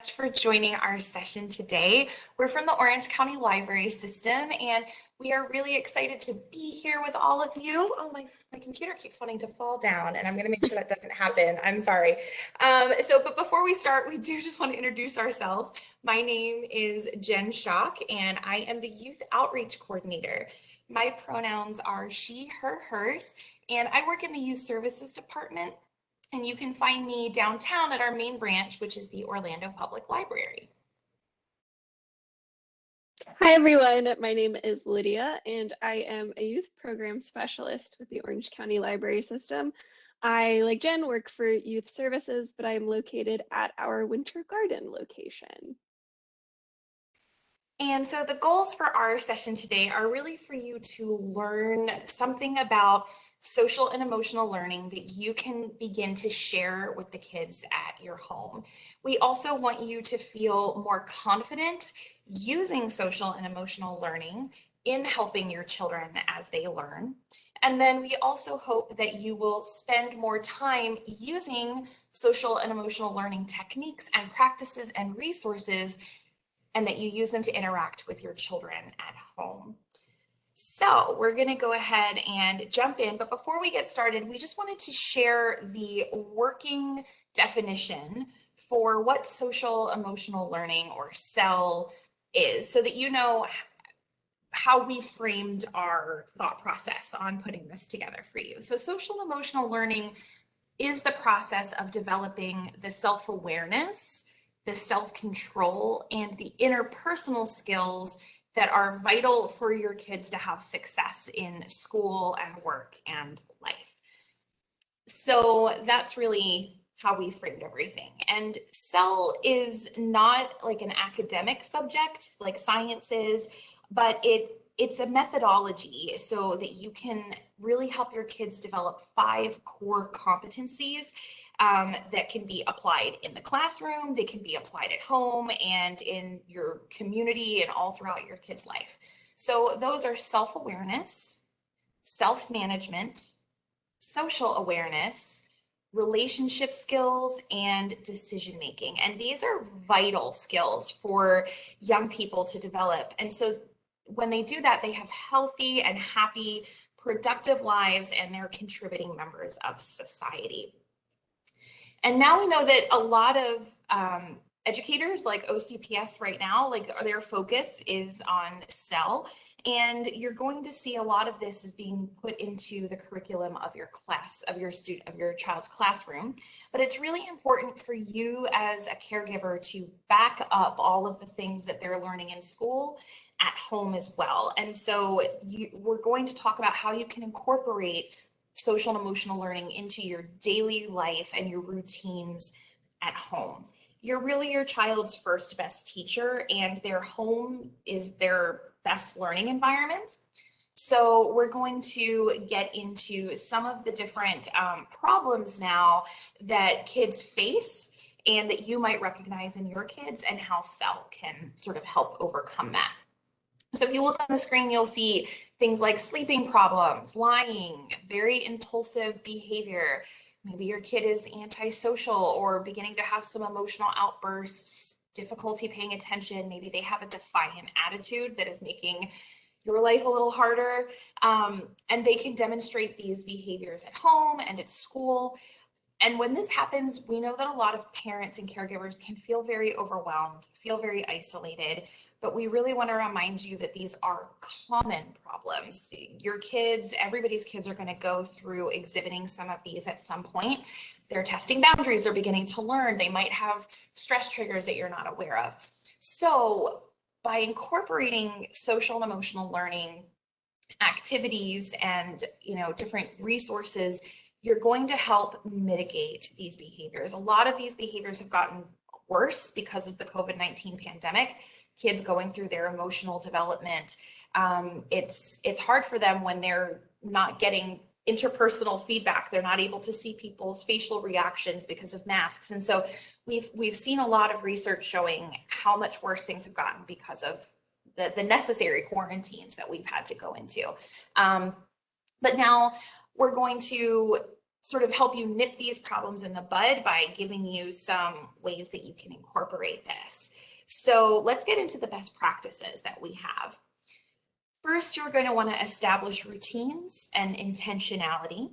much for joining our session today. We're from the Orange County Library System, and we are really excited to be here with all of you. Oh, my computer keeps wanting to fall down, and I'm going to make sure that doesn't happen. I'm sorry. But before we start, we do just want to introduce ourselves. My name is Jen Schock, and I am the Youth Outreach Coordinator. My pronouns are she, her, hers, and I work in the Youth Services Department. And you can find me downtown at our main branch, which is the Orlando Public Library. Hi everyone, my name is Lydia and I am a youth program specialist with the Orange County Library System. I, like Jen, work for youth services, but I am located at our Winter Garden location. And so the goals for our session today are really for you to learn something about social and emotional learning that you can begin to share with the kids at your home. We also want you to feel more confident using social and emotional learning in helping your children as they learn. And then we also hope that you will spend more time using social and emotional learning techniques and practices and resources, and that you use them to interact with your children at home. So we're going to go ahead and jump in, but before we get started, we just wanted to share the working definition for what social emotional learning, or SEL, is, so that you know how we framed our thought process on putting this together for you. So social emotional learning is the process of developing the self-awareness, the self-control, and the interpersonal skills that are vital for your kids to have success in school and work and life. So that's really how we framed everything. And SEL is not like an academic subject like science is, but it's a methodology so that you can really help your kids develop 5 core competencies that can be applied in the classroom, they can be applied at home and in your community and all throughout your kids' life. So those are self-awareness, self-management, social awareness, relationship skills, and decision-making. And these are vital skills for young people to develop. And so when they do that, they have healthy and happy, productive lives, and they're contributing members of society. And now we know that a lot of educators like OCPS right now, like their focus is on SEL, and you're going to see a lot of this is being put into the curriculum of your class, of your child's classroom. But it's really important for you as a caregiver to back up all of the things that they're learning in school at home as well. And so we're going to talk about how you can incorporate social and emotional learning into your daily life and your routines at home. You're really your child's first best teacher, and their home is their best learning environment. So we're going to get into some of the different problems now that kids face and that you might recognize in your kids, and how SEL can sort of help overcome that. So if you look on the screen, you'll see things like sleeping problems, lying, very impulsive behavior. Maybe your kid is antisocial or beginning to have some emotional outbursts, difficulty paying attention. Maybe they have a defiant attitude that is making your life a little harder. And they can demonstrate these behaviors at home and at school. And when this happens, we know that a lot of parents and caregivers can feel very overwhelmed, feel very isolated. But we really want to remind you that these are common problems. Your kids, everybody's kids are going to go through exhibiting some of these at some point. They're testing boundaries, they're beginning to learn. They might have stress triggers that you're not aware of. So by incorporating social and emotional learning activities and different resources, you're going to help mitigate these behaviors. A lot of these behaviors have gotten worse because of the COVID-19 pandemic. Kids going through their emotional development, it's hard for them when they're not getting interpersonal feedback. They're not able to see people's facial reactions because of masks. And so we've seen a lot of research showing how much worse things have gotten because of the necessary quarantines that we've had to go into. But now we're going to sort of help you nip these problems in the bud by giving you some ways that you can incorporate this. So let's get into the best practices that we have. First, you're going to want to establish routines and intentionality.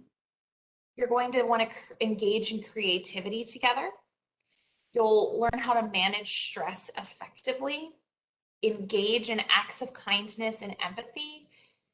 You're going to want to engage in creativity together. You'll learn how to manage stress effectively, engage in acts of kindness and empathy,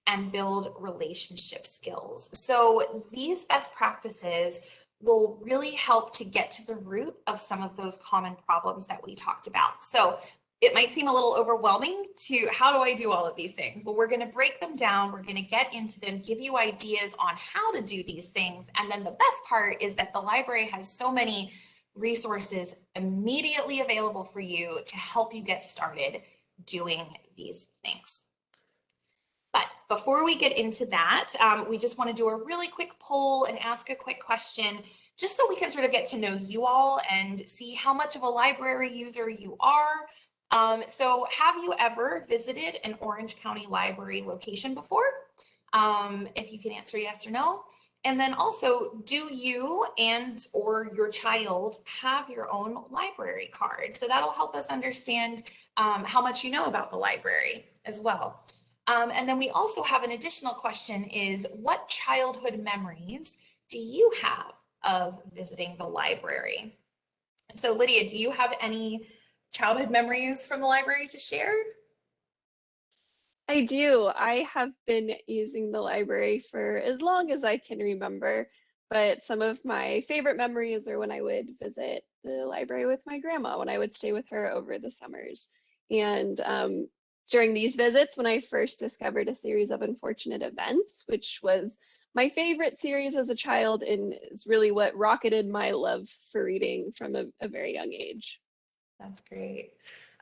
and build relationship skills. So these best practices will really help to get to the root of some of those common problems that we talked about. So it might seem a little overwhelming to how do I do all of these things? Well, we're going to break them down. We're going to get into them, give you ideas on how to do these things. And then the best part is that the library has so many resources immediately available for you to help you get started doing these things. But before we get into that, we just want to do a really quick poll and ask a quick question, just so we can sort of get to know you all and see how much of a library user you are. So have you ever visited an Orange County Library location before? If you can answer yes or no. And then also, do you and or your child have your own library card? So that'll help us understand how much you know about the library as well. And then we also have an additional question is, what childhood memories do you have of visiting the library? So Lydia, do you have any childhood memories from the library to share? I do. I have been using the library for as long as I can remember, but some of my favorite memories are when I would visit the library with my grandma, when I would stay with her over the summers. And during these visits, when I first discovered a series of unfortunate events, which was my favorite series as a child and is really what rocketed my love for reading from a very young age. That's great.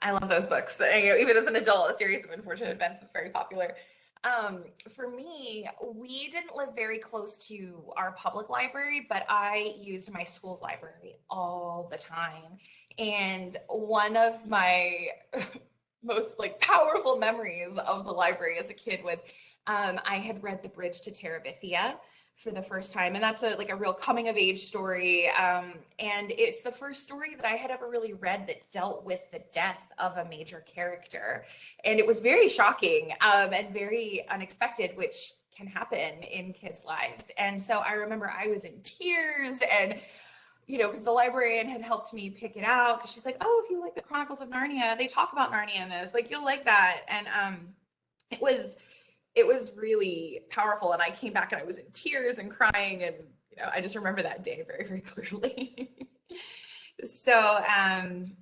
I love those books. You know, even as an adult, a series of unfortunate events is very popular. For me, we didn't live very close to our public library, but I used my school's library all the time. And one of my most like powerful memories of the library as a kid was I had read The Bridge to Terabithia for the first time, and that's like a real coming of age story. And it's the first story that I had ever really read that dealt with the death of a major character, and it was very shocking and very unexpected, which can happen in kids' lives. And so I remember I was in tears, and you know, because the librarian had helped me pick it out, because she's like, oh, if you like the Chronicles of Narnia, they talk about Narnia in this, like you'll like that. And it was it was really powerful, and I came back and I was in tears and crying, and you know, I just remember that day very, very clearly. So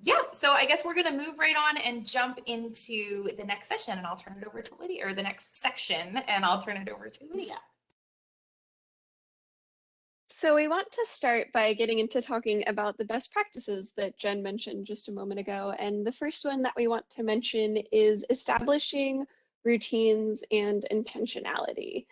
yeah, so I guess we're gonna move right on and jump into the next session, and I'll turn it over to Lydia, or the next section, and I'll turn it over to Lydia. So we want to start by getting into talking about the best practices that Jen mentioned just a moment ago. And the first one that we want to mention is establishing routines and intentionality.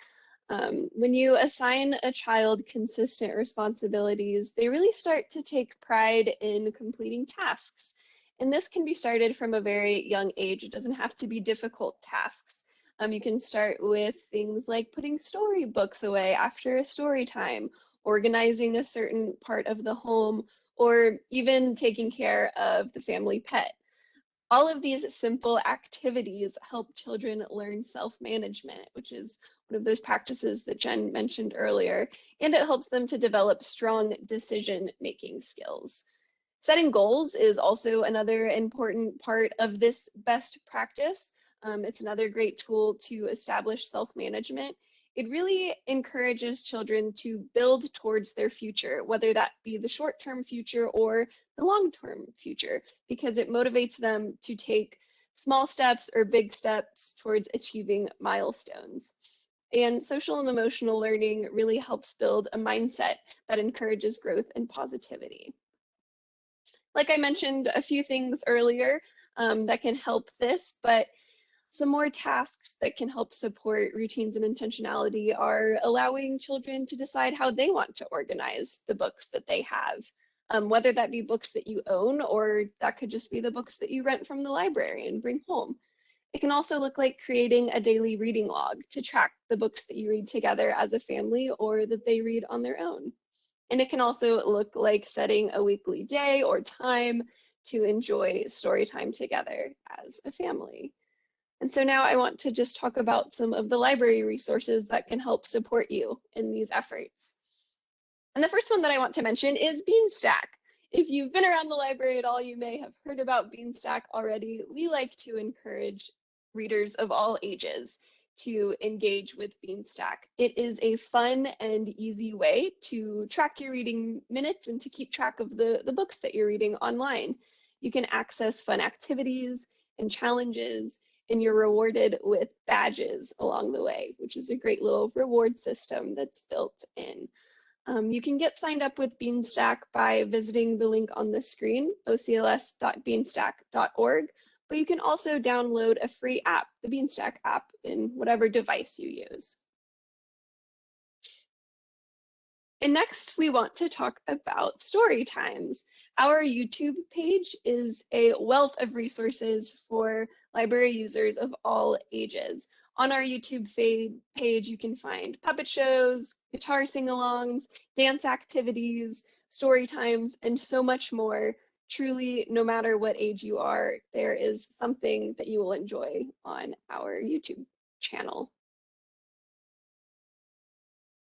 When you assign a child consistent responsibilities, they really start to take pride in completing tasks. And this can be started from a very young age. It doesn't have to be difficult tasks. You can start with things like putting storybooks away after a story time, organizing a certain part of the home, or even taking care of the family pet. All of these simple activities help children learn self-management, which is one of those practices that Jen mentioned earlier, and it helps them to develop strong decision-making skills. Setting goals is also another important part of this best practice. It's another great tool to establish self-management. It really encourages children to build towards their future, whether that be the short-term future or the long-term future, because it motivates them to take small steps or big steps towards achieving milestones. And social and emotional learning really helps build a mindset that encourages growth and positivity. Like I mentioned a few things earlier that can help this, but some more tasks that can help support routines and intentionality are allowing children to decide how they want to organize the books that they have, whether that be books that you own or that could just be the books that you rent from the library and bring home. It can also look like creating a daily reading log to track the books that you read together as a family or that they read on their own. And it can also look like setting a weekly day or time to enjoy story time together as a family. And so now I want to just talk about some of the library resources that can help support you in these efforts. And the first one that I want to mention is Beanstack. If you've been around the library at all, you may have heard about Beanstack already. We like to encourage readers of all ages to engage with Beanstack. It is a fun and easy way to track your reading minutes and to keep track of the books that you're reading online. You can access fun activities and challenges, and you're rewarded with badges along the way, which is a great little reward system that's built in. You can get signed up with Beanstack by visiting the link on the screen, ocls.beanstack.org, but you can also download a free app, the Beanstack app, in whatever device you use. And next, we want to talk about story times. Our YouTube page is a wealth of resources for library users of all ages. On our YouTube page, you can find puppet shows, guitar sing-alongs, dance activities, story times, and so much more. Truly, no matter what age you are, there is something that you will enjoy on our YouTube channel.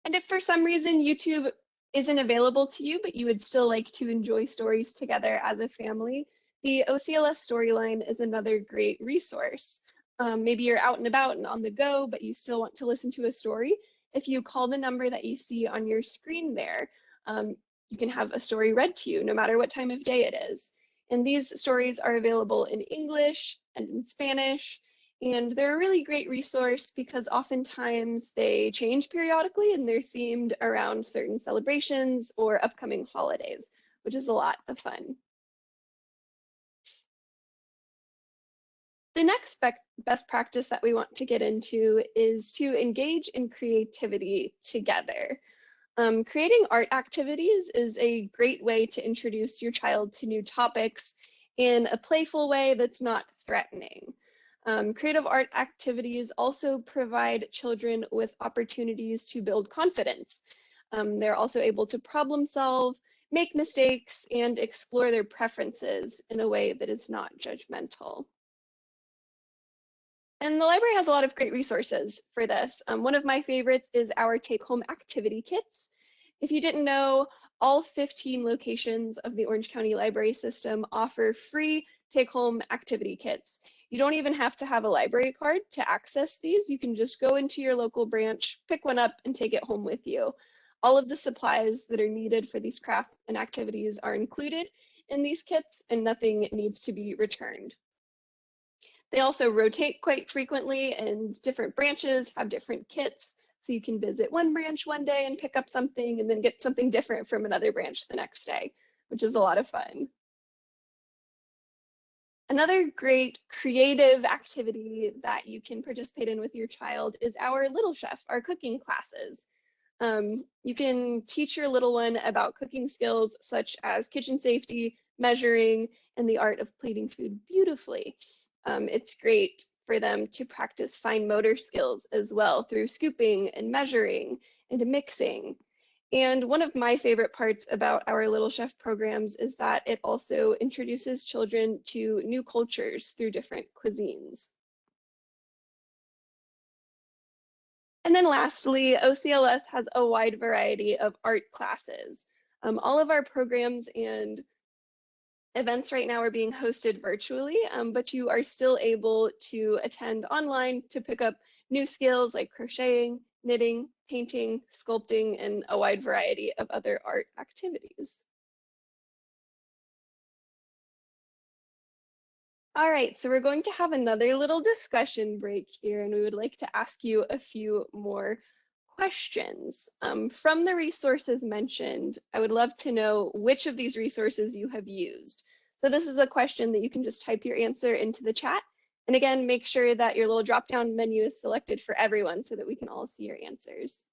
And if for some reason YouTube isn't available to you, but you would still like to enjoy stories together as a family, the OCLS Storyline is another great resource. Maybe you're out and about and on the go, but you still want to listen to a story. If you call the number that you see on your screen there, you can have a story read to you no matter what time of day it is. And these stories are available in English and in Spanish. And they're a really great resource because oftentimes they change periodically and they're themed around certain celebrations or upcoming holidays, which is a lot of fun. The next best practice that we want to get into is to engage in creativity together. Creating art activities is a great way to introduce your child to new topics in a playful way that's not threatening. Creative art activities also provide children with opportunities to build confidence. They're also able to problem solve, make mistakes, and explore their preferences in a way that is not judgmental. And the library has a lot of great resources for this. One of my favorites is our take-home activity kits. If you didn't know, all 15 locations of the Orange County Library System offer free take-home activity kits. You don't even have to have a library card to access these. You can just go into your local branch, pick one up, and take it home with you. All of the supplies that are needed for these crafts and activities are included in these kits, and nothing needs to be returned. They also rotate quite frequently, and different branches have different kits. So you can visit one branch one day and pick up something and then get something different from another branch the next day, which is a lot of fun. Another great creative activity that you can participate in with your child is our Little Chef, our cooking classes. You can teach your little one about cooking skills such as kitchen safety, measuring, and the art of plating food beautifully. It's great for them to practice fine motor skills as well through scooping and measuring and mixing. And one of my favorite parts about our Little Chef programs is that it also introduces children to new cultures through different cuisines. And then lastly, OCLS has a wide variety of art classes. All of our programs and events right now are being hosted virtually, but you are still able to attend online to pick up new skills like crocheting, knitting, painting, sculpting, and a wide variety of other art activities. All right, so we're going to have another little discussion break here, and we would like to ask you a few more questions. From the resources mentioned, I would love to know which of these resources you have used. So this is a question that you can just type your answer into the chat. And again, make sure that your little drop-down menu is selected for everyone so that we can all see your answers.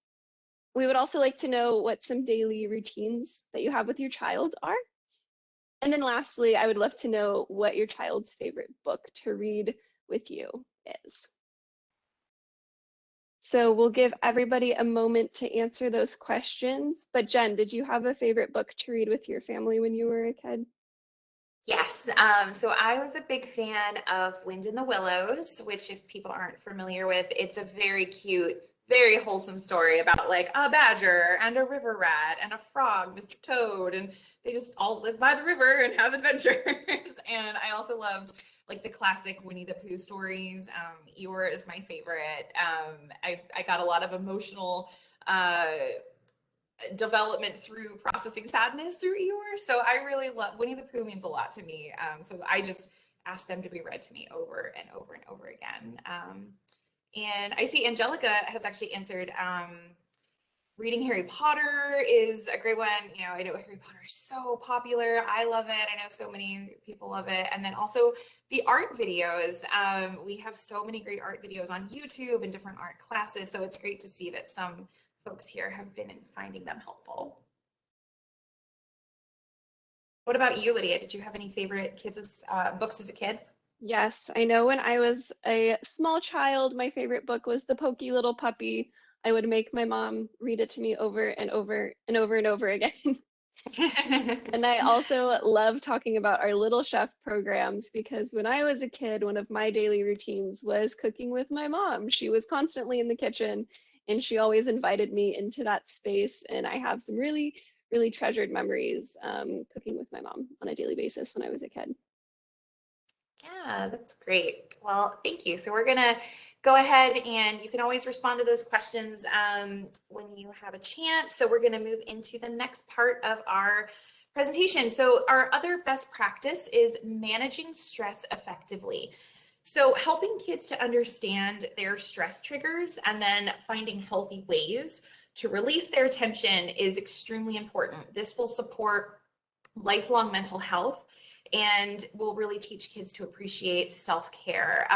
We would also like to know what some daily routines that you have with your child are. And then lastly, I would love to know what your child's favorite book to read with you is. So we'll give everybody a moment to answer those questions. But Jen, did you have a favorite book to read with your family when you were a kid? Yes, so I was a big fan of Wind in the Willows, which if people aren't familiar with, it's a very cute, very wholesome story about like a badger and a river rat and a frog, Mr. Toad, and they just all live by the river and have adventures. And I also loved like the classic Winnie the Pooh stories. Eeyore is my favorite. I got a lot of emotional uh, development through processing sadness through Eeyore. So I really love Winnie the Pooh means a lot to me. So I just ask them to be read to me over and over and over again. And I see Angelica has actually answered reading Harry Potter is a great one. You know, I know Harry Potter is so popular. I love it. I know so many people love it. And then also the art videos. We have so many great art videos on YouTube and different art classes. So it's great to see that some folks here have been finding them helpful. What about you, Lydia? Did you have any favorite kids' books as a kid? Yes, I know when I was a small child, my favorite book was The Pokey Little Puppy. I would make my mom read it to me over and over and over and over again. And I also love talking about our Little Chef programs because when I was a kid, one of my daily routines was cooking with my mom. She was constantly in the kitchen and she always invited me into that space. And I have some really, really treasured memories cooking with my mom on a daily basis when I was a kid. Yeah, that's great. Well, thank you. So we're gonna go ahead and you can always respond to those questions when you have a chance. So we're gonna move into the next part of our presentation. So our other best practice is managing stress effectively. So helping kids to understand their stress triggers and then finding healthy ways to release their tension is extremely important. This will support lifelong mental health and will really teach kids to appreciate self-care.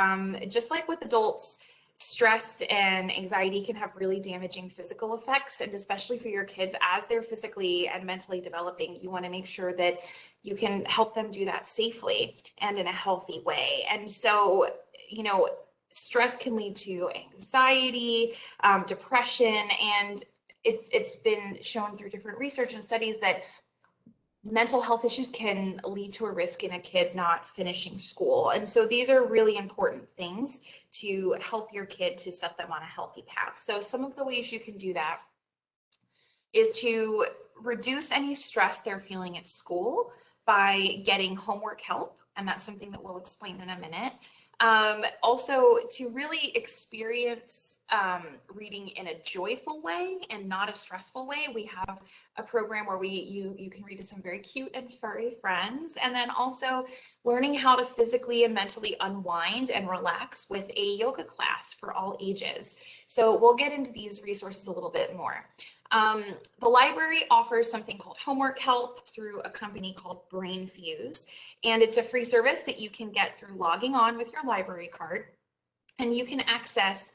Just like with adults, stress and anxiety can have really damaging physical effects, and especially for your kids as they're physically and mentally developing, you want to make sure that you can help them do that safely and in a healthy way. And so, you know, stress can lead to anxiety, depression, and it's been shown through different research and studies that mental health issues can lead to a risk in a kid not finishing school. And so these are really important things to help your kid to set them on a healthy path. So some of the ways you can do that is to reduce any stress they're feeling at school by getting homework help. And that's something that we'll explain in a minute. Also, to really experience reading in a joyful way and not a stressful way, we have a program where you can read to some very cute and furry friends, and then also learning how to physically and mentally unwind and relax with a yoga class for all ages. So we'll get into these resources a little bit more. The library offers something called homework help through a company called Brainfuse, and it's a free service that you can get through logging on with your library card, and you can access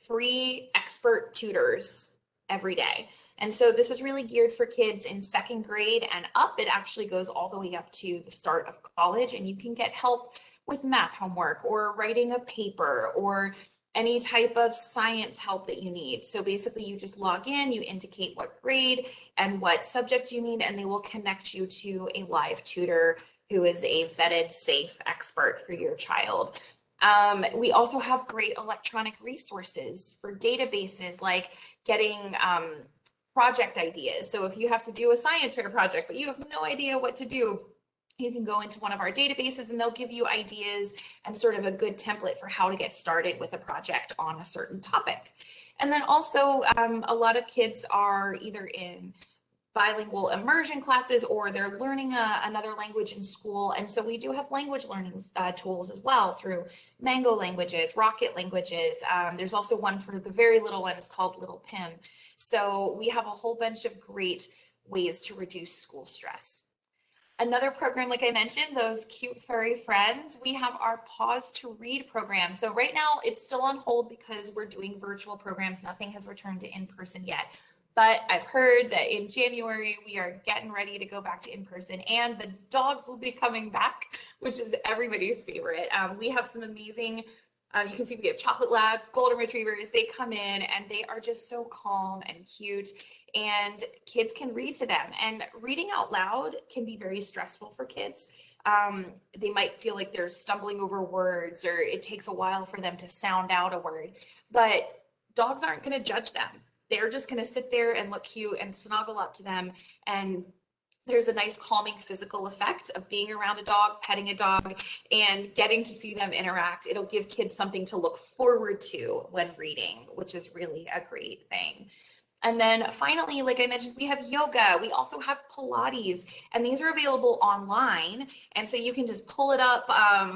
free expert tutors every day. And so this is really geared for kids in second grade and up. It actually goes all the way up to the start of college, and you can get help with math homework or writing a paper or any type of science help that you need. So basically you just log in, you indicate what grade and what subject you need, and they will connect you to a live tutor who is a vetted, safe expert for your child. We also have great electronic resources for databases, like getting project ideas. So if you have to do a science fair project, but you have no idea what to do, you can go into one of our databases and they'll give you ideas and sort of a good template for how to get started with a project on a certain topic. And then also a lot of kids are either in bilingual immersion classes or they're learning another language in school. And so we do have language learning tools as well through Mango Languages, Rocket Languages. There's also one for the very little ones called Little Pim. So we have a whole bunch of great ways to reduce school stress. Another program, like I mentioned, those cute furry friends, we have our Pause to Read program. So right now it's still on hold because we're doing virtual programs. Nothing has returned to in-person yet. But I've heard that in January, we are getting ready to go back to in-person and the dogs will be coming back, which is everybody's favorite. We have some amazing You can see we have chocolate labs, golden retrievers. They come in and they are just so calm and cute, and kids can read to them. And reading out loud can be very stressful for kids. They might feel like they're stumbling over words, or it takes a while for them to sound out a word. But dogs aren't going to judge them. They're just going to sit there and look cute and snuggle up to them. And there's a nice calming physical effect of being around a dog, petting a dog, and getting to see them interact. It'll give kids something to look forward to when reading, which is really a great thing. And then finally, like I mentioned, we have yoga. We also have Pilates, and these are available online. And so you can just pull it up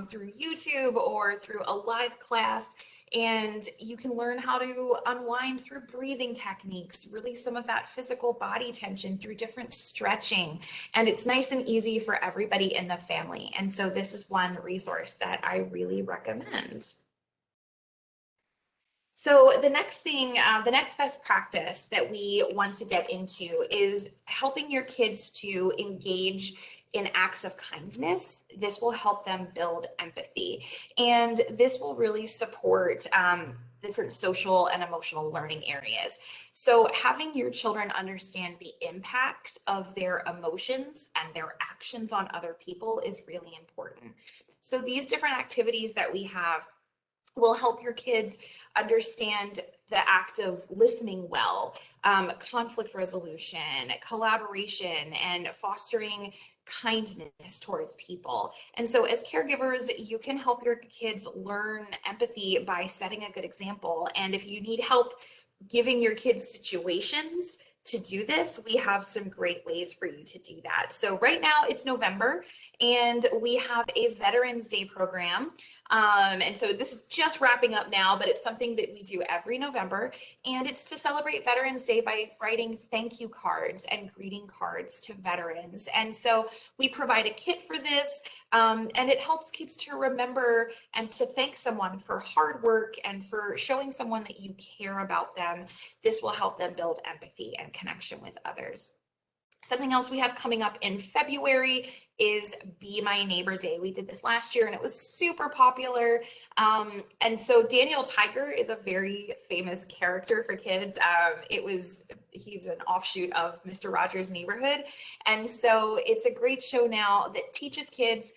through YouTube or through a live class, and you can learn how to unwind through breathing techniques, release some of that physical body tension through different stretching. And it's nice and easy for everybody in the family. And so this is one resource that I really recommend. So the next thing, the next best practice that we want to get into is helping your kids to engage in acts of kindness. This will help them build empathy, and this will really support different social and emotional learning areas. So having your children understand the impact of their emotions and their actions on other people is really important. So these different activities that we have will help your kids understand the act of listening well, conflict resolution, collaboration, and fostering kindness towards people. And so as caregivers, you can help your kids learn empathy by setting a good example. And if you need help giving your kids situations to do this, we have some great ways for you to do that. So right now it's November, and we have a Veterans Day program. And so this is just wrapping up now, but it's something that we do every November, and it's to celebrate Veterans Day by writing thank you cards and greeting cards to veterans. And so we provide a kit for this, and it helps kids to remember and to thank someone for hard work and for showing someone that you care about them. This will help them build empathy and connection with others. Something else we have coming up in February is Be My Neighbor Day. We did this last year and it was super popular. And so Daniel Tiger is a very famous character for kids. He's an offshoot of Mr. Rogers' Neighborhood. And so it's a great show now that teaches kids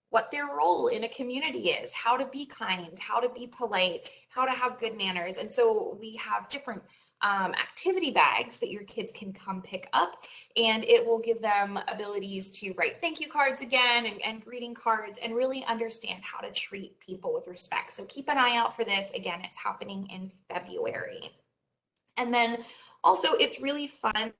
what their role in a community is, how to be kind, how to be polite, how to have good manners. And so we have different activity bags that your kids can come pick up, and it will give them abilities to write thank you cards again and greeting cards, and really understand how to treat people with respect. So keep an eye out for this. Again, it's happening in February. And then also, it's really fun.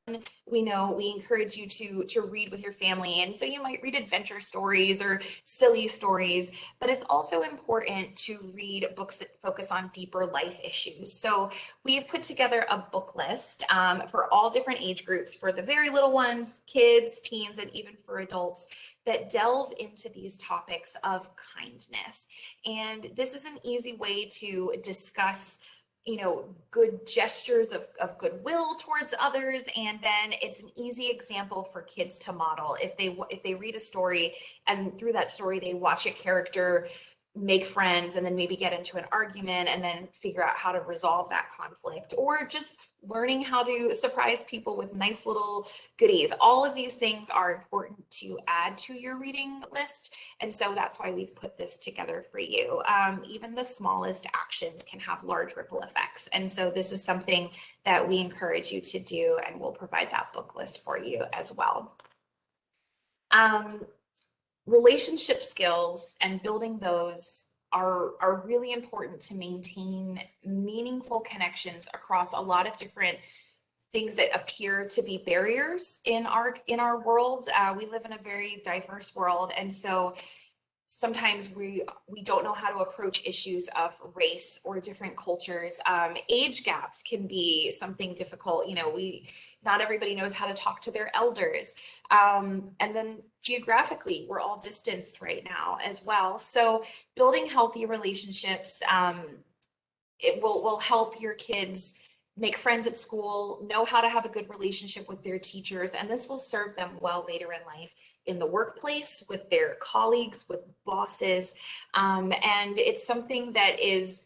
We know we encourage you to read with your family. And so you might read adventure stories or silly stories, but it's also important to read books that focus on deeper life issues. So we have put together a book list for all different age groups, for the very little ones, kids, teens, and even for adults, that delve into these topics of kindness. And this is an easy way to discuss good gestures of goodwill towards others. And then it's an easy example for kids to model. If they read a story and through that story, they watch a character make friends and then maybe get into an argument and then figure out how to resolve that conflict, or just learning how to surprise people with nice little goodies. All of these things are important to add to your reading list. And so that's why we've put this together for you. Even the smallest actions can have large ripple effects. And so this is something that we encourage you to do, and we'll provide that book list for you as well. Relationship skills and building those are really important to maintain meaningful connections across a lot of different things that appear to be barriers in our world. We live in a very diverse world, and so sometimes we don't know how to approach issues of race or different cultures. Age gaps can be something difficult. Not everybody knows how to talk to their elders. And then geographically, we're all distanced right now as well. So building healthy relationships, it will help your kids make friends at school, know how to have a good relationship with their teachers, and this will serve them well later in life in the workplace, with their colleagues, with bosses. And it's something that is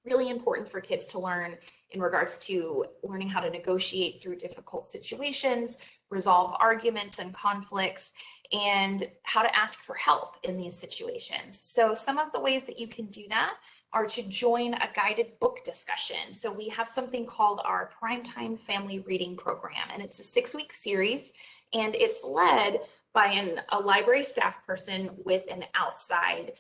really important for kids to learn in regards to learning how to negotiate through difficult situations, resolve arguments and conflicts, and how to ask for help in these situations. So some of the ways that you can do that are to join a guided book discussion. So we have something called our Primetime Family Reading Program, and it's a 6-week series, and it's led by a library staff person with an outside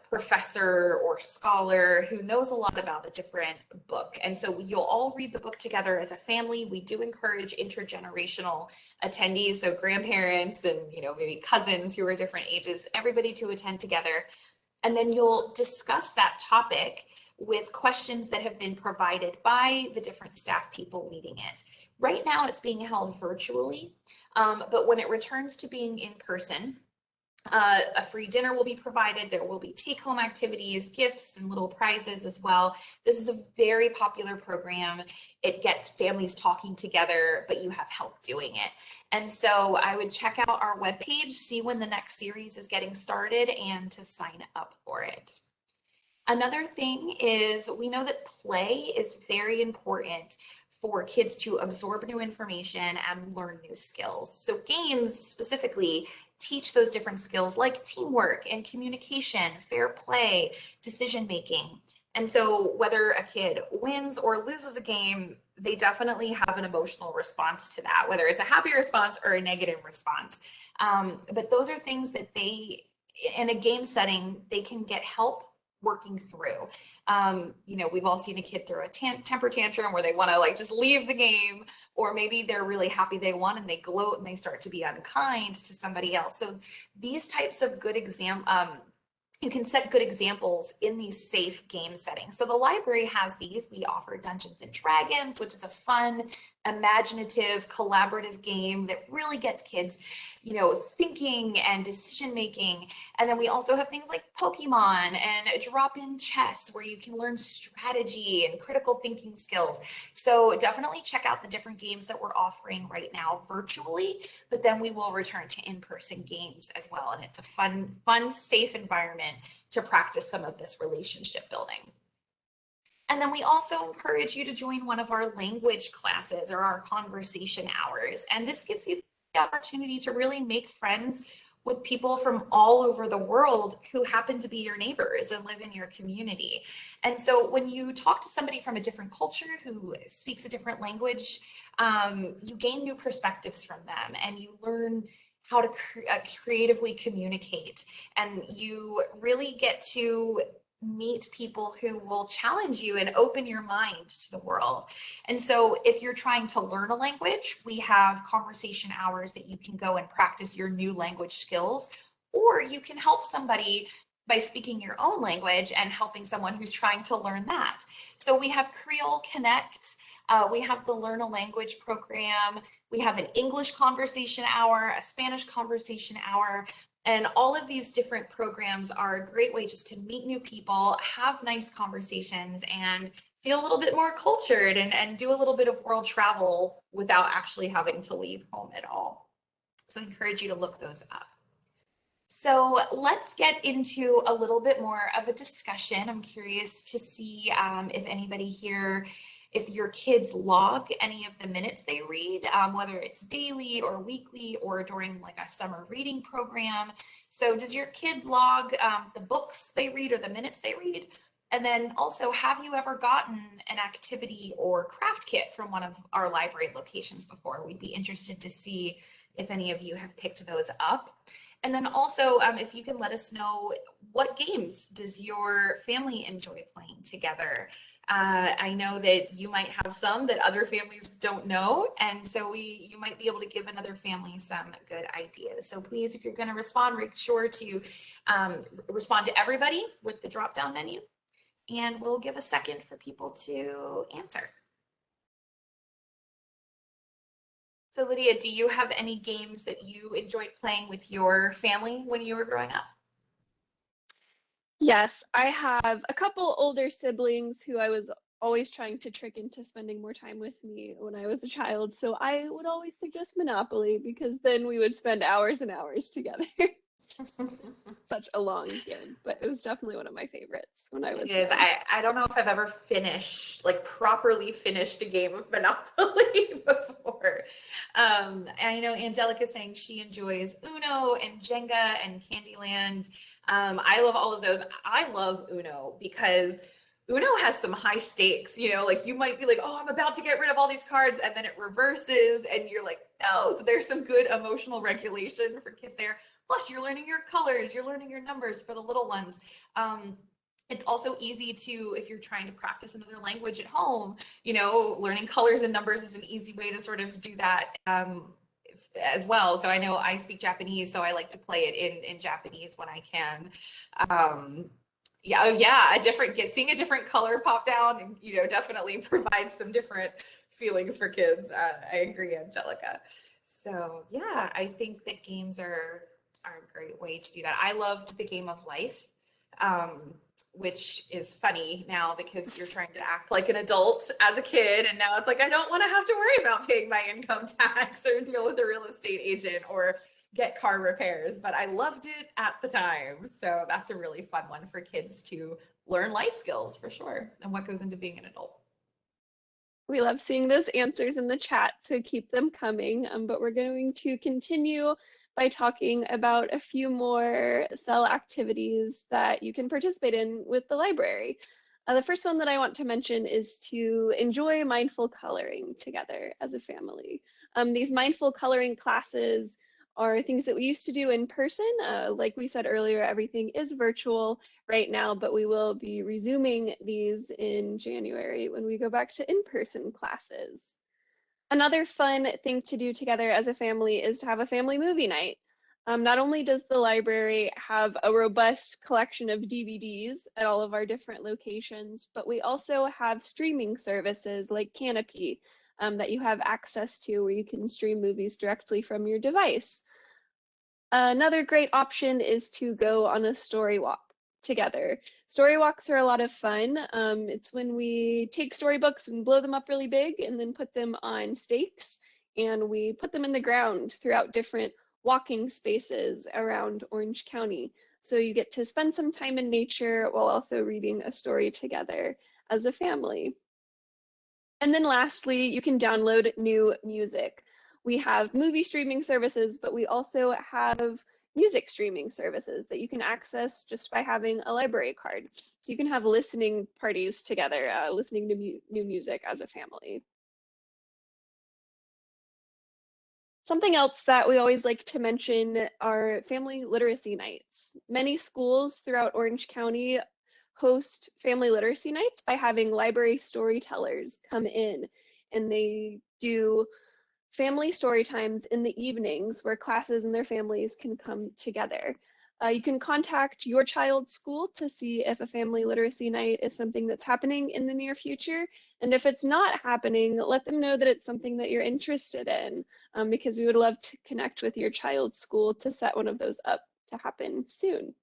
professor or scholar who knows a lot about a different book. And so you'll all read the book together as a family. We do encourage intergenerational attendees, so grandparents and maybe cousins who are different ages, everybody to attend together. And then you'll discuss that topic with questions that have been provided by the different staff people leading it. Right now it's being held virtually, but when it returns to being in person, a free dinner will be provided. There will be take-home activities, gifts, and little prizes as well. This is a very popular program. It gets families talking together, but you have help doing it. And so I would check out our webpage, see when the next series is getting started, and to sign up for it. Another thing is we know that play is very important for kids to absorb new information and learn new skills. So games specifically teach those different skills like teamwork and communication, fair play, decision making. And so whether a kid wins or loses a game, they definitely have an emotional response to that, whether it's a happy response or a negative response. But those are things that they, in a game setting, they can get help working through. We've all seen a kid throw a temper tantrum where they want to just leave the game, or maybe they're really happy they won and they gloat and they start to be unkind to somebody else. So these types of good you can set good examples in these safe game settings. So the library has these. We offer Dungeons and Dragons, which is a fun, imaginative, collaborative game that really gets kids, thinking and decision making. And then we also have things like Pokemon and drop-in chess, where you can learn strategy and critical thinking skills. So definitely check out the different games that we're offering right now virtually, but then we will return to in-person games as well. And it's a fun, safe environment to practice some of this relationship building. And then we also encourage you to join one of our language classes or our conversation hours. And this gives you the opportunity to really make friends with people from all over the world who happen to be your neighbors and live in your community. And so when you talk to somebody from a different culture who speaks a different language, you gain new perspectives from them, and you learn how to creatively communicate, and you really get to meet people who will challenge you and open your mind to the world. And so if you're trying to learn a language, we have conversation hours that you can go and practice your new language skills, or you can help somebody by speaking your own language and helping someone who's trying to learn that. So we have Creole Connect, we have the Learn a Language program, we have an English conversation hour, a Spanish conversation hour, and all of these different programs are a great way just to meet new people, have nice conversations, and feel a little bit more cultured and do a little bit of world travel without actually having to leave home at all. So I encourage you to look those up. So let's get into a little bit more of a discussion. I'm curious to see if anybody here, if your kids log any of the minutes they read, whether it's daily or weekly or during a summer reading program. So does your kid log the books they read or the minutes they read? And then also, have you ever gotten an activity or craft kit from one of our library locations before? We'd be interested to see if any of you have picked those up. And then also, if you can let us know, what games does your family enjoy playing together? I know that you might have some that other families don't know, and so you might be able to give another family some good ideas. So please, if you're going to respond, make sure to respond to everybody with the drop-down menu, and we'll give a second for people to answer. So Lydia, do you have any games that you enjoyed playing with your family when you were growing up? Yes, I have a couple older siblings who I was always trying to trick into spending more time with me when I was a child. So I would always suggest Monopoly because then we would spend hours and hours together. Such a long game, but it was definitely one of my favorites when I It was is. young. I don't know if I've ever finished, like properly finished a game of Monopoly before. I know Angelica saying she enjoys Uno and Jenga and Candyland. I love all of those. I love Uno because Uno has some high stakes, like you might be like, oh, I'm about to get rid of all these cards, and then it reverses, and you're like, no. So there's some good emotional regulation for kids there. Plus, you're learning your colors, you're learning your numbers for the little ones. Um, it's also easy to, if you're trying to practice another language at home, learning colors and numbers is an easy way to sort of do that as well. So I know I speak Japanese, so I like to play it in Japanese when I can. Yeah, oh yeah, seeing a different color pop down, definitely provides some different feelings for kids. I agree, Angelica. So yeah, I think that games are a great way to do that. I loved the game of life, um, which is funny now because you're trying to act like an adult as a kid, and now it's like I don't want to have to worry about paying my income tax or deal with a real estate agent or get car repairs, but I loved it at the time. So that's a really fun one for kids to learn life skills for sure and what goes into being an adult. We love seeing those answers in the chat, so keep them coming. But we're going to continue by talking about a few more cell activities that you can participate in with the library. The first one that I want to mention is to enjoy mindful coloring together as a family. These mindful coloring classes are things that we used to do in person. Like we said earlier, everything is virtual right now, but we will be resuming these in January when we go back to in-person classes. Another fun thing to do together as a family is to have a family movie night. Not only does the library have a robust collection of DVDs at all of our different locations, but we also have streaming services like Canopy that you have access to where you can stream movies directly from your device. Another great option is to go on a story walk together. Story walks are a lot of fun. It's when we take storybooks and blow them up really big and then put them on stakes, and we put them in the ground throughout different walking spaces around Orange County. So you get to spend some time in nature while also reading a story together as a family. And then lastly, you can download new music. We have movie streaming services, but we also have music streaming services that you can access just by having a library card. So you can have listening parties together, listening to new music as a family. Something else that we always like to mention are family literacy nights. Many schools throughout Orange County host family literacy nights by having library storytellers come in, and they do family story times in the evenings where classes and their families can come together. You can contact your child's school to see if a family literacy night is something that's happening in the near future. And if it's not happening, let them know that it's something that you're interested in, because we would love to connect with your child's school to set one of those up to happen soon.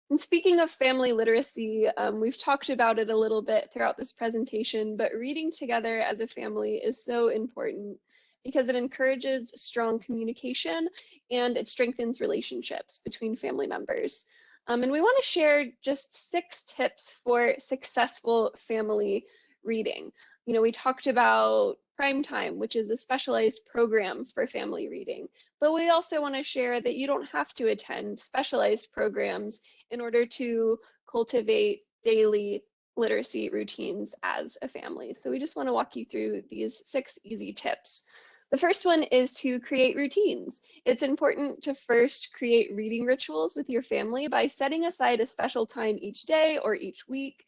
And speaking of family literacy, we've talked about it a little bit throughout this presentation, but reading together as a family is so important because it encourages strong communication and it strengthens relationships between family members. And we want to share just 6 tips for successful family reading. We talked about Prime Time, which is a specialized program for family reading, but we also want to share that you don't have to attend specialized programs in order to cultivate daily literacy routines as a family. So we just want to walk you through these 6 easy tips. The first one is to create routines. It's important to first create reading rituals with your family by setting aside a special time each day or each week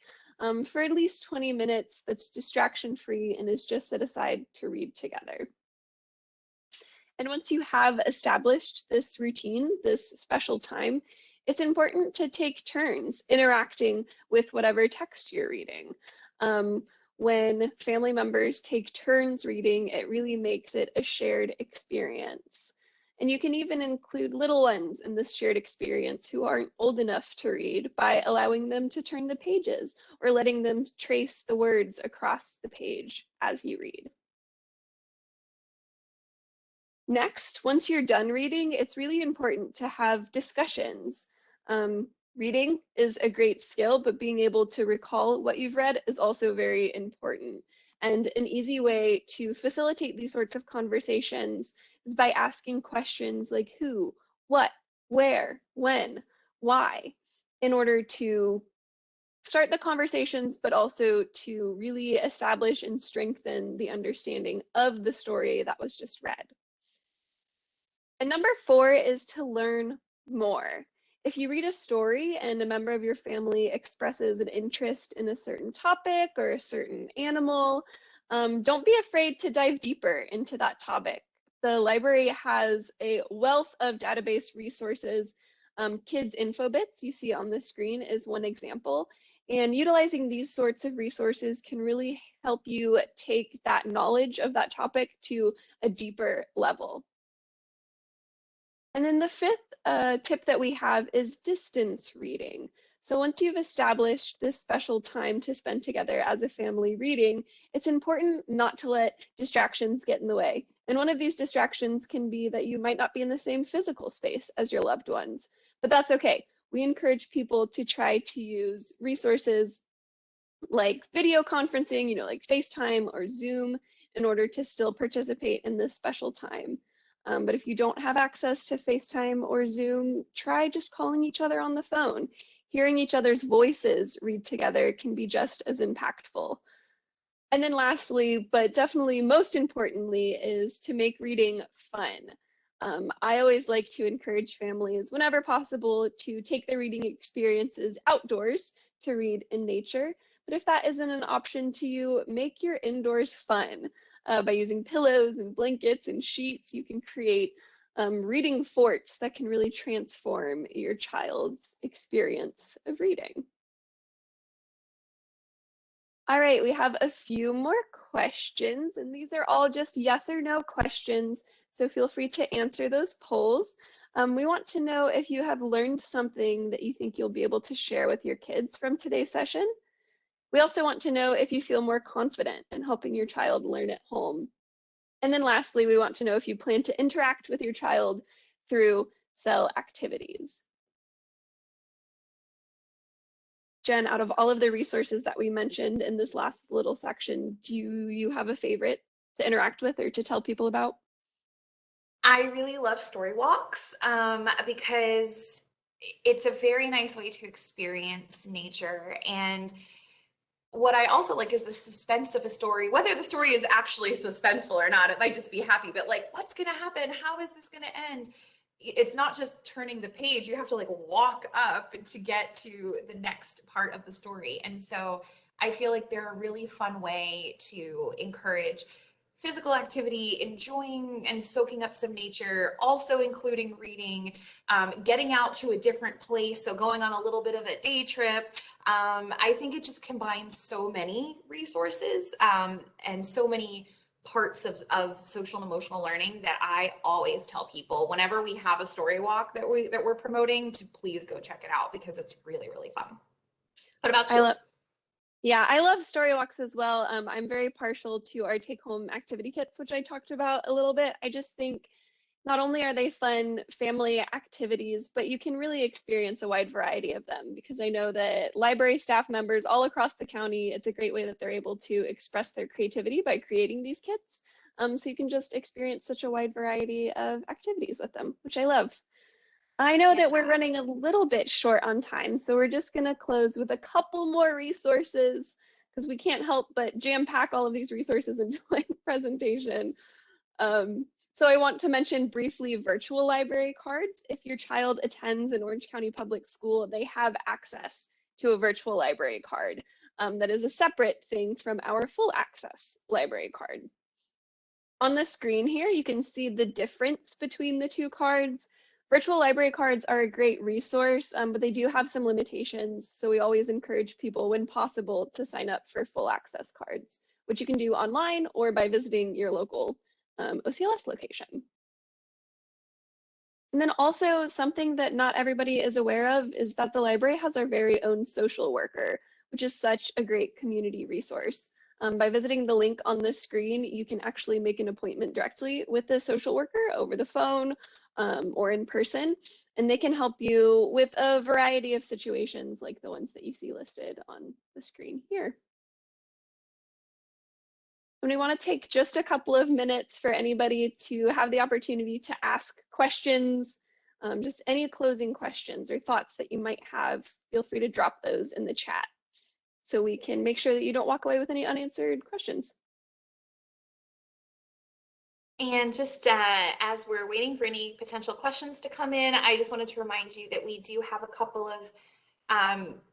for at least 20 minutes that's distraction-free and is just set aside to read together. And once you have established this routine, this special time, it's important to take turns interacting with whatever text you're reading. When family members take turns reading, it really makes it a shared experience. And you can even include little ones in this shared experience who aren't old enough to read by allowing them to turn the pages or letting them trace the words across the page as you read. Next, once you're done reading, it's really important to have discussions. Reading is a great skill, but being able to recall what you've read is also very important. And an easy way to facilitate these sorts of conversations is by asking questions like who, what, where, when, why, in order to start the conversations, but also to really establish and strengthen the understanding of the story that was just read. And number 4 is to learn more. If you read a story and a member of your family expresses an interest in a certain topic or a certain animal, don't be afraid to dive deeper into that topic. The library has a wealth of database resources. Kids Info Bits you see on the screen is one example. And utilizing these sorts of resources can really help you take that knowledge of that topic to a deeper level. And then the fifth tip that we have is distance reading. So once you've established this special time to spend together as a family reading, it's important not to let distractions get in the way. And one of these distractions can be that you might not be in the same physical space as your loved ones, but that's okay. We encourage people to try to use resources like video conferencing, like FaceTime or Zoom, in order to still participate in this special time. But if you don't have access to FaceTime or Zoom, try just calling each other on the phone. Hearing each other's voices read together can be just as impactful. And then lastly, but definitely most importantly, is to make reading fun. I always like to encourage families, whenever possible, to take their reading experiences outdoors to read in nature. But if that isn't an option to you, make your indoors fun. By using pillows and blankets and sheets, you can create reading forts that can really transform your child's experience of reading. All right, we have a few more questions, and these are all just yes or no questions, so feel free to answer those polls. We want to know if you have learned something that you think you'll be able to share with your kids from today's session. We also want to know if you feel more confident in helping your child learn at home. And then lastly, we want to know if you plan to interact with your child through cell activities. Jen, out of all of the resources that we mentioned in this last little section, do you have a favorite to interact with or to tell people about? I really love story walks because it's a very nice way to experience nature. And what I also like is the suspense of a story, whether the story is actually suspenseful or not. It might just be happy, but like, what's going to happen? How is this going to end? It's not just turning the page. You have to like walk up to get to the next part of the story. And so I feel like they're a really fun way to encourage physical activity, enjoying and soaking up some nature, also including reading, getting out to a different place, so going on a little bit of a day trip. I think it just combines so many resources and so many parts of social and emotional learning that I always tell people whenever we have a story walk that we're promoting to please go check it out because it's really, really fun. What about you? Yeah, I love story walks as well. I'm very partial to our take-home activity kits, which I talked about a little bit. I just think not only are they fun family activities, but you can really experience a wide variety of them because I know that library staff members all across the county, it's a great way that they're able to express their creativity by creating these kits. So you can just experience such a wide variety of activities with them, which I love. I know that we're running a little bit short on time, so we're just going to close with a couple more resources because we can't help but jam pack all of these resources into my presentation. So I want to mention briefly virtual library cards. If your child attends an Orange County Public School, they have access to a virtual library card that is a separate thing from our full access library card. On the screen here, you can see the difference between the two cards. Virtual library cards are a great resource, but they do have some limitations. So we always encourage people, when possible, to sign up for full access cards, which you can do online or by visiting your local OCLS location. And then also something that not everybody is aware of is that the library has our very own social worker, which is such a great community resource. By visiting the link on the screen, you can actually make an appointment directly with the social worker over the phone or in person, and they can help you with a variety of situations like the ones that you see listed on the screen here. And we want to take just a couple of minutes for anybody to have the opportunity to ask questions, just any closing questions or thoughts that you might have. Feel free to drop those in the chat so we can make sure that you don't walk away with any unanswered questions. And just as we're waiting for any potential questions to come in, I just wanted to remind you that we do have a couple of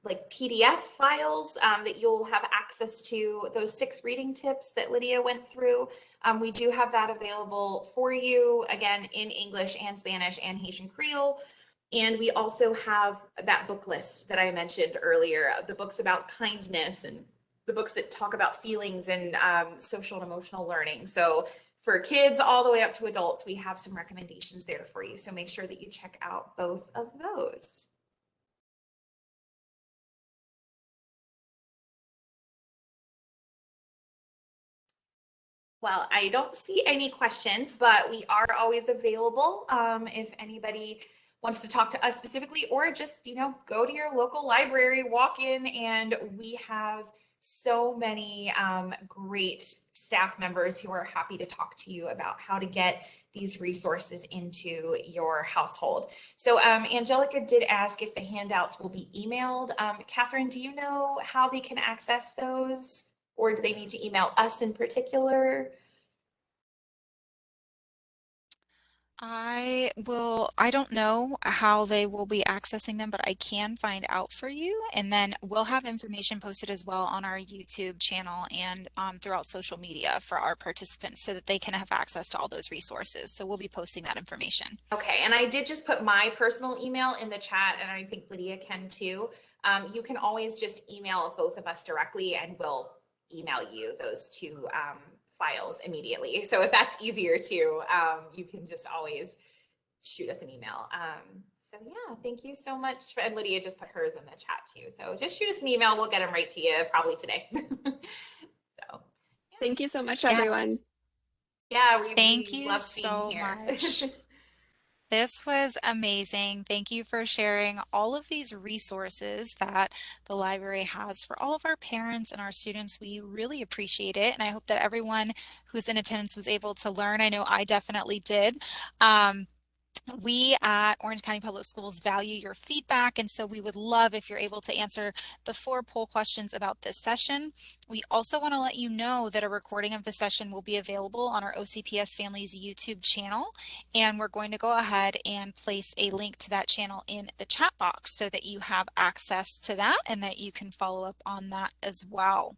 like PDF files that you'll have access to, those 6 reading tips that Lydia went through. We do have that available for you, again, in English and Spanish and Haitian Creole. And we also have that book list that I mentioned earlier, the books about kindness and the books that talk about feelings and social and emotional learning. So for kids all the way up to adults, we have some recommendations there for you. So make sure that you check out both of those. Well, I don't see any questions, but we are always available if anybody wants to talk to us specifically, or just, go to your local library, walk in, and we have so many great staff members who are happy to talk to you about how to get these resources into your household. So Angelica did ask if the handouts will be emailed. Catherine, do you know how they can access those? Or do they need to email us in particular? I don't know how they will be accessing them, but I can find out for you. And then we'll have information posted as well on our YouTube channel and throughout social media for our participants so that they can have access to all those resources. So we'll be posting that information. Okay, and I did just put my personal email in the chat, and I think Lydia can too. You can always just email both of us directly, and we'll email you those 2 files immediately. So if that's easier too, you can just always shoot us an email. So yeah, thank you so much. And Lydia just put hers in the chat too. So just shoot us an email. We'll get them right to you probably today. So Thank you so much, Yes, everyone. yeah, thank we you loved being so here. much. This was amazing. Thank you for sharing all of these resources that the library has for all of our parents and our students. We really appreciate it. And I hope that everyone who's in attendance was able to learn. I know I definitely did. We at Orange County Public Schools value your feedback, and so we would love if you're able to answer the 4 poll questions about this session. We also want to let you know that a recording of the session will be available on our OCPS Families YouTube channel, and we're going to go ahead and place a link to that channel in the chat box so that you have access to that and that you can follow up on that as well.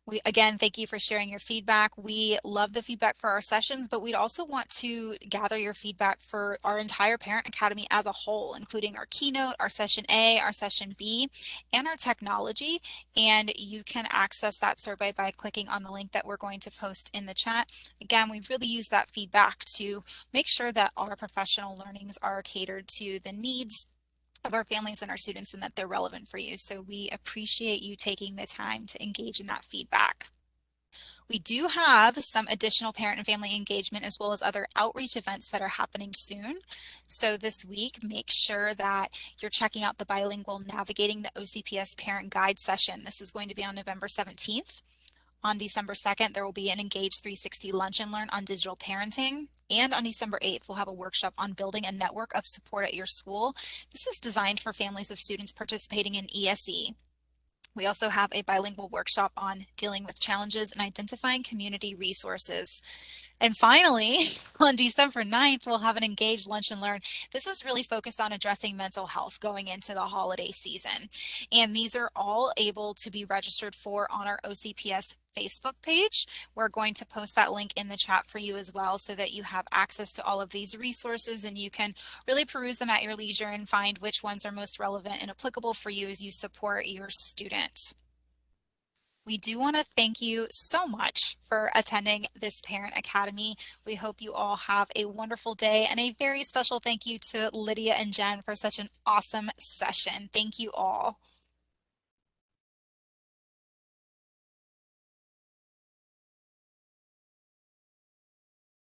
We again, thank you for sharing your feedback. We love the feedback for our sessions, but we'd also want to gather your feedback for our entire Parent Academy as a whole, including our keynote, our session A, our session B, and our technology. And you can access that survey by clicking on the link that we're going to post in the chat. Again, we really use that feedback to make sure that our professional learnings are catered to the needs of our families and our students and that they're relevant for you. So we appreciate you taking the time to engage in that feedback. We do have some additional parent and family engagement as well as other outreach events that are happening soon. So this week, make sure that you're checking out the bilingual Navigating the OCPS Parent Guide session. This is going to be on November 17th. On December 2nd, there will be an Engage 360 Lunch and Learn on digital parenting. And on December 8th, we'll have a workshop on building a network of support at your school. This is designed for families of students participating in ESE. We also have a bilingual workshop on dealing with challenges and identifying community resources. And finally, on December 9th, we'll have an Engage Lunch and Learn. This is really focused on addressing mental health going into the holiday season. And these are all able to be registered for on our OCPS Facebook page. We're going to post that link in the chat for you as well so that you have access to all of these resources and you can really peruse them at your leisure and find which ones are most relevant and applicable for you as you support your students. We do want to thank you so much for attending this Parent Academy. We hope you all have a wonderful day, and a very special thank you to Lydia and Jen for such an awesome session. Thank you all.